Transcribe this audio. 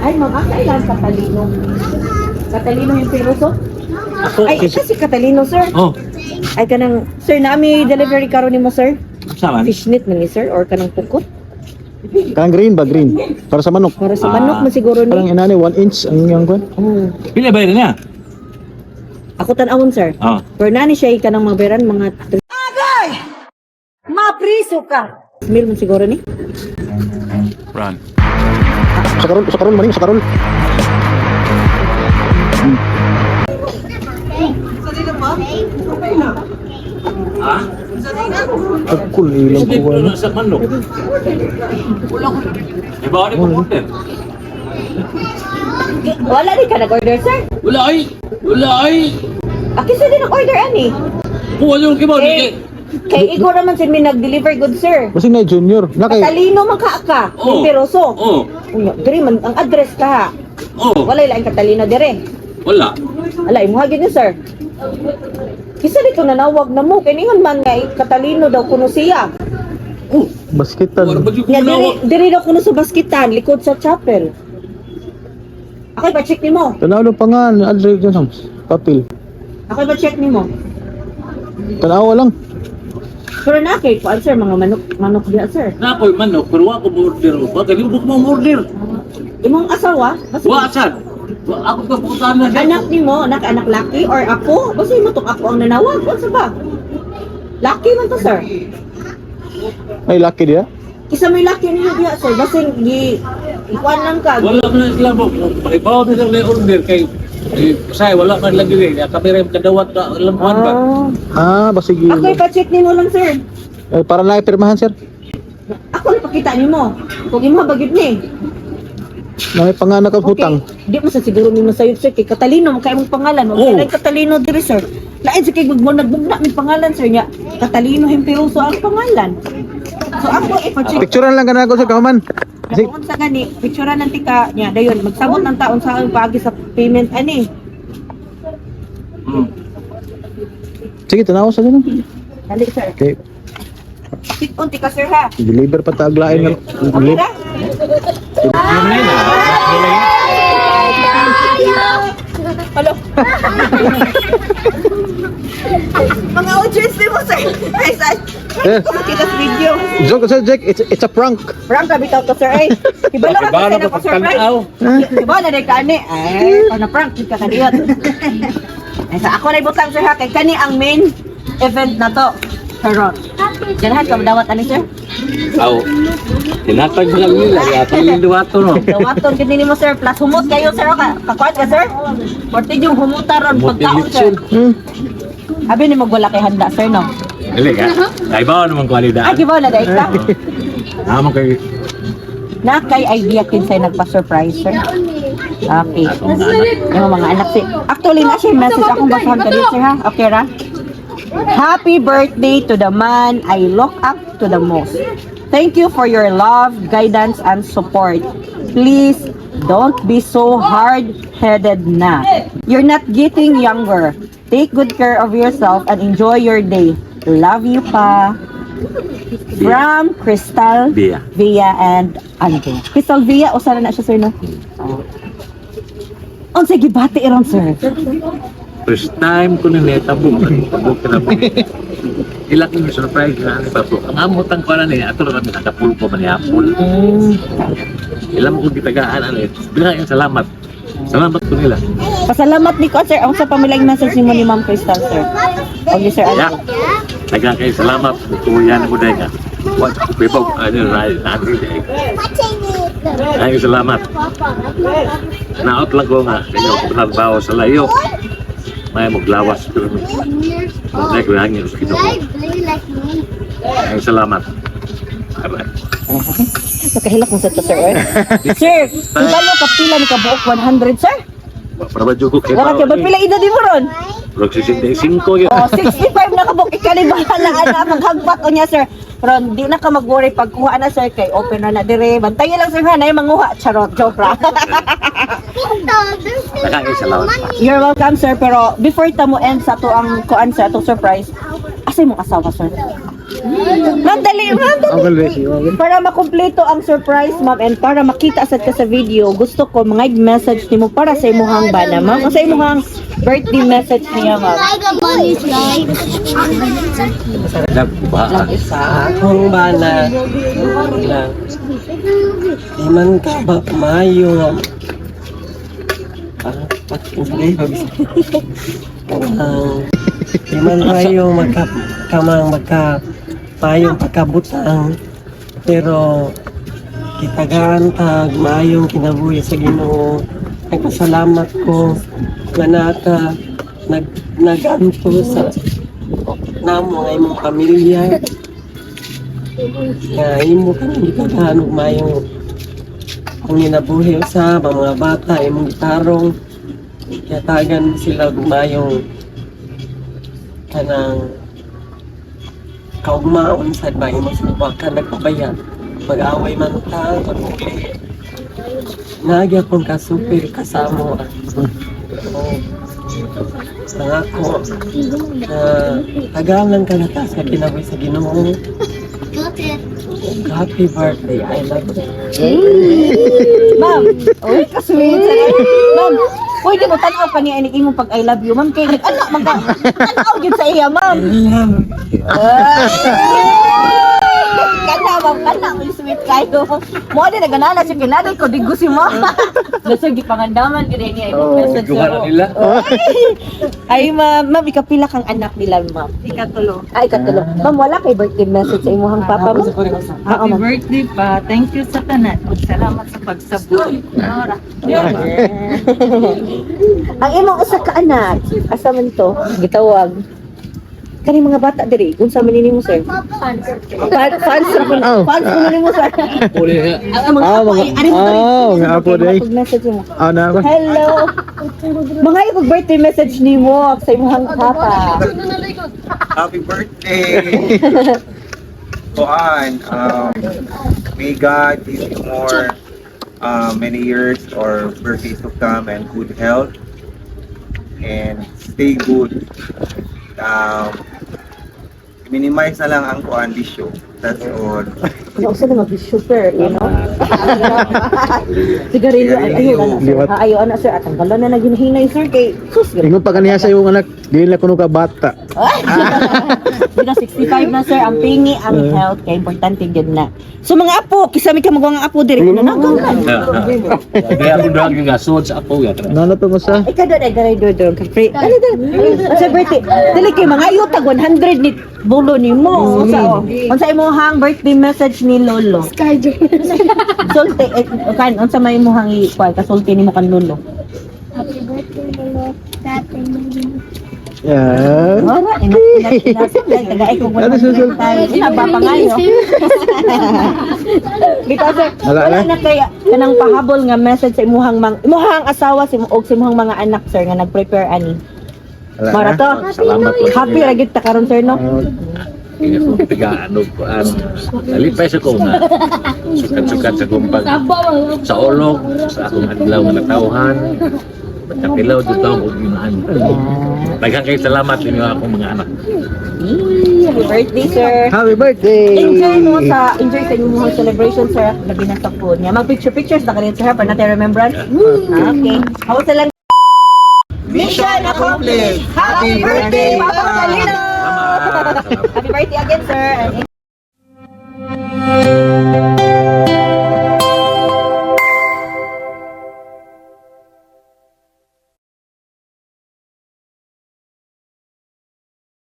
Ay, mga kailan katalino. Katalino yung piroso? Ako, Ay, ito si Katalino, sir. Oh, Ay, kanang, sir, nami delivery karon ni mo, sir? saan? Fishnet man ni, sir? Or kanang pukot? Kanang green ba? Green. Para sa manok. Para sa manok mo siguro ni. Parang inani, 1 inch ang iyang kwan. Oh. Pila ba niya? Ako tanawon, sir. Oh. Pero nani siya kanang maberan mga... Agay! Mapriso ka! Smell mo siguro ni? Run. Sa karol maning, sa karol. Ha? Agkul ilang Sabi ko kuwan. na sa manok. Iba ka rin mo order. Wala di ka nag-order, sir. Wala ay! Wala ay! Aki sa din nag-order, ani? Kuha yung kibaw. Kay Igor naman sin mi nag-deliver good, sir. Basing na junior. Na kay Katalino man ka. Oh. Yung piroso. Oh. Diri man, ang address ka. Oh. Wala ilang Katalino dire. Wala. Ala, imuhagin niyo, sir. Kisa dito nanawag na mo. Kiningon man nga, Katalino daw kuno siya. Oh. basketan. Wala ba yung Nga, kumawag? diri daw kuno sa baskitan, likod sa chapel. Okay, pa-check ni mo. Tanaw lang pangan, address dyan sa papel. Okay, pa-check ni mo. Tanaw lang. Pero na kay kuan, sir, mga manok diya, sir. Na ako'y manok, pero wala ko mo-order. Bakit hindi ko mo-order? Imong asawa, basta Wala, saan? Ako ka pupuntahan na siya. anak ni mo, anak laki or ako, basta mo tong ako ang nanawag, kung sa ba? Laki man to, sir. Ay, lucky dia. Isa may laki niyo diya, sir. Basta ikuan lang ka. Wala ko na sila mo. Ibaw na lang na-order kay say wala man lagi rin. Kami rin kadawat ka lampuan ba? Basig Okay, pa-check ni mo lang, sir. para na pirmahan, sir. Ako na pakita ni mo. Kung imo bagid ni. Na may panganak ang hutang. Di mo sa siguro ni mo sayo, sir. Kay Katalino, magkaya mong pangalan. Oh. Okay, Katalino diri, sir. Lain sa kay nagbugna may pangalan, sir. Nga, Katalino Himpiroso ang pangalan. So ako, ipa-check. Picturean lang kana ko sa kahuman. Kung sa gani, picture ng tika niya, dayon, magsabot ng taon sa pagi sa payment, ani. Hmm. Sige, tanaw sa ganun. Dali, sir. Okay. Sit-on, tika, sir, ha? Deliver pa taglain nga. Okay na? Hello? Mga audience ni mo, sir. Ay, sir. Eh. Kung makita sa video. Joke, sir, Jack. It's a prank. Prank ka, bitaw to, sir, ay. Ibalo ka kasi na pa-surprise. Diba, na kani? Ay, na prank, di ka kaniyot. Ay, sa ako na ibutang, sir, ha? Kay kani ang main event na to. Charot. Ganahan ka, madawat, ani, sir? Aw. Tinatag lang nila. Yata yung duwato no. Dawaton gini mo, sir. Plus humot kayo, sir. Kakuan ka, sir? Porti yung humuta ron pagkaon, sir. Abi ni magwala kay handa, sir, no? Dili ka. Ay ba naman Ay, kwalidad. gibaw na dahil ka. Naman kay Na kay idea kinsay nagpa-surprise, sir. Okay. Yung mga anak, sir. Actually, na siya yung message akong basahan ka dito, sir, ha? Okay, ra? Happy birthday to the man I look up to the most. Thank you for your love, guidance, and support. Please don't be so hard-headed na. You're not getting younger. Take good care of yourself and enjoy your day. Love you pa. From Crystal Via. Via and Andre. Crystal Via, o sana na siya, sir, no? On sige, bati iron, sir. first time ko ni Neta book. Book na po. Ilang yung surprise na ano pa po. Ang amutang ko na niya, ato na kami nakapulpo man niya apul. Ilang mo kong gitagaan ano eh. Bilang yung salamat. Salamat ko nila. Pasalamat ni ko, sir. Ang sa pamilang message ni mo ni Ma'am Crystal, sir. Okay, sir. Yeah. Taga kayo salamat. Tuyan mo dahil nga. What? People, ano, natin dahil. Ay, salamat. Naot lang ko nga. Kaya ako pinagbawa sa layo. May maglawas. Pero may kuhangin sa kinuha. Ay, salamat. Alright. Nakahilak mo sa to, sir. Sir, ibalo kapila ni kabuok 100, sir? Para ba ko kayo? Wala ka ba pila edad mo ron? Pero 65 yun. Oh, 65 na kabuok. Ikalibahala na maghagpat o niya, sir. Pero di na ka mag-worry pagkuha na, sir. Kay open na dire. Bantayan lang, sir, ha? Na yung manguha. Charot, joke ra. Salamat. You're welcome, sir. Pero before ta mo end sa to ang kuan, sir, atong surprise, asay mong asawa, sir? Ma'am, dali, ma'am, dali. Uncle Bessie, okay. Para makumpleto ang surprise, ma'am, and para makita sad ka sa video, gusto ko mga message nimo para sa imuhang bana, ma'am. O sa imuhang birthday message niya, ma'am. Akong bana lang. Di man ka ba mayo. Di man mayo mayong pagkabutang. Pero kitagaan tag mayong kinabuhi sa Ginoo. Nagpasalamat ko nga naka naganto sa namo nga imong pamilya. Nga imo kanang gitagaan og mayong ang ginabuhi sa mga bata imong gitarong katagan sila og mayong kanang kaugmaon sa ba imong suba ka nagpabayad mag-away man ta pag-uli nagya pong kasupir kasamo nangako na tagalan ka na ta sa kinabuhi sa Ginoo. Happy birthday, I love you. Ma'am, uy, ka-sweet. Ma'am, pwede mo tanaw pa niya imong pag I love you, ma'am. Kaya anak, tanaw yun sa iya, ma'am. Kana, ma'am, kana, may sweet kayo. Mo din, naganala siya, kinaday ko, digo si ma'am. Lasag, di pangandaman, kaya niya imong message Gumana ko. nila. Ay, ma'am, ikapila kang anak nila, ma'am. Ikatulo. Ay, ikatulo. Ma'am, wala kay birthday message sa imuhang papa mo? Happy birthday pa. Thank you sa tanan. Salamat sa pagsabot. Nora. Ang imong usa ka anak, asa man to? Gitawag. Kani mga bata diri, unsa man nimo sir? Fans Oh. fans mo nimo sir. Ang mga Ah, apo, mga- ari mo oh, mga apo diri. message mo. Ah, na ba? Hello. Mga ipag birthday message nimo sa imong papa. Happy birthday! Kuan, may God give you more many years or birthdays to come and good health and stay good. Minimize na lang ang kuan bisyo. That's all. Ano usa na mag-super, you know? Sigarilyo, Liwat. ayo ana sir, atang kala na naghinay sir kay sus. Ingon pa kaniya sa iyong anak, dili na kuno ka bata. Sila 65 na sir, ang pingi, ang health, kaya importante yun na. So mga apo, kisami ka mga apo diri, nanagaw na. Kaya ako doon yung gasod sa ako. Nana to mo sa? Ikaw doon ay garay doon, kapre. Dali. Sa birthday, dali kay mga yutag 100 ni bulo ni mo. Unsa imong birthday message ni Lolo? Sulti, unsa may imong ikuan, kasulti nimo kan Lolo. Yeah. Ora, taga-ay ko Ano susul? Ina ba pa ngayo? Because Wala wala na kaya kanang pahabol nga message sa imuhang asawa sa og sa imuhang mga anak sir nga nag-prepare ani. Mara to. Salamat po. Happy ra gid ta karon sir no. Ini ko tiga ano nalipay sa ko nga sukat-sukat sa kumpag sa olog sa akong adlaw nga natawhan pagkapilaw dito og imaan. Daghang kay salamat ninyo akong mga anak. Happy birthday sir. Happy birthday! Enjoy sa inyong celebration sir. Labi na sa food niya. Mag pictures na kanina sir para natin remembrance. Okay. Hawa sa lang. Mission accomplished. Happy birthday Papa Talino. Salamat. Happy birthday again sir. And